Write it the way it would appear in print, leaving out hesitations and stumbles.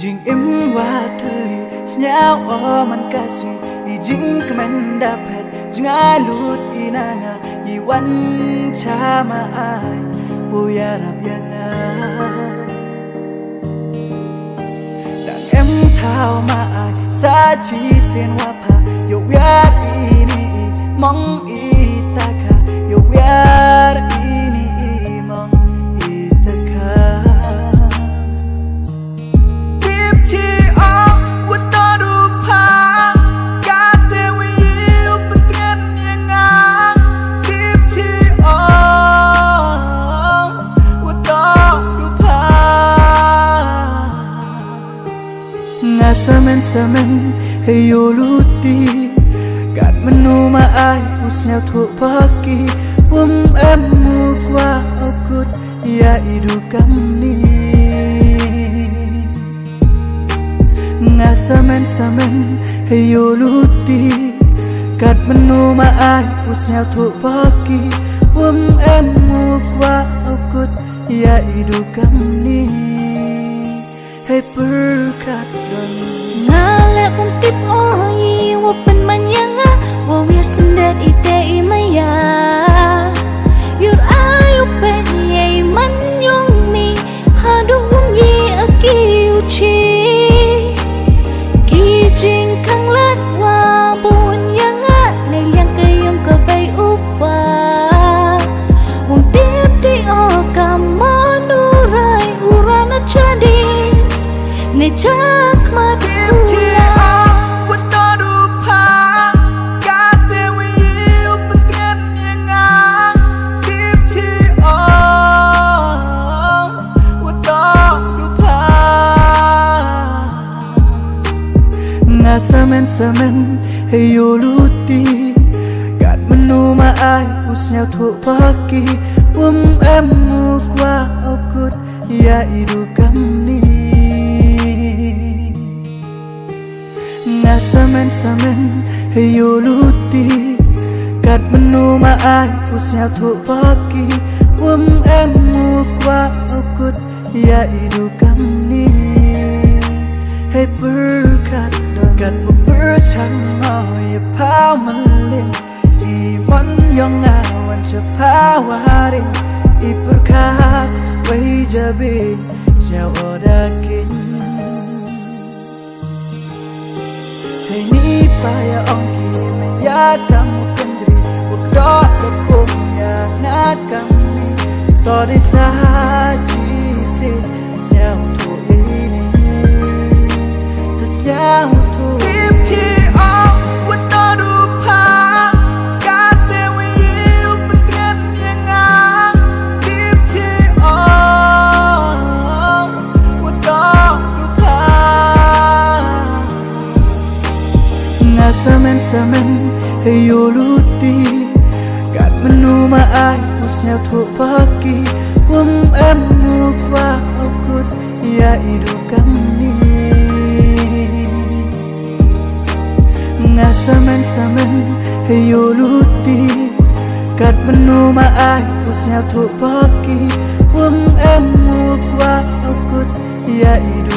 Jing im wateli senyawa man kasih Ijing kemen dapat jengalut inanga Iwan cama ay Buya rabyanga Dan em thao ma ay Sa chi sen wapa Yo wiar ini mong itaka Yo wiar ini mong itaka Tip chi ong Wata rupa Kate wiyu Petrian yang ang Tip chi ong Wata rupa Nga samen Heyo luti Kat menuma ay Usnya tuk pagi Emu kwa ukut Ya idu kami Nga samen Heyo luti Kat menuma ay Usnya tuk pagi Emu kwa ukut Ya idu kami Hei berkat dan Ngalek tip oi Wapen manyanga Wawir sendet ite imaya Yur ayu pen ye man yong mi Haduh wong ye aki uci Kijing kang lat wabun yanga Leliang kayong kabay upa Wong tip di o kamanuray Urana jadi Necak mati Samen heyo luti Kat menuma ay Usnya tuk pagi Emu kwa ukut Ya idu kami Nga samen heyo luti Kat menuma ay Usnya tuk pagi Emu kwa ukut Ya idu kami Hei berkat Kat bercang ya pau melin Iwan yang awan cepawarin Iperkat wai jabe Jawa dakin Hei ni paya ongki Meya kamu kenjri Wakdok lekum ya ngakam ni Todi saji si Siau tu ini Tersiau tu Tip chi ong Wata rupa Kate wiyu Petrian yang ang Tip chi ong Wata rupa Nga samen Heyo luti Kat menuma ay Usnya tuk pagi Emu kwa ukut Ya idu kami Nga samen Heyo luti Kat menuma ay Usnya tuk pagi Emu kwa ukut Ya idu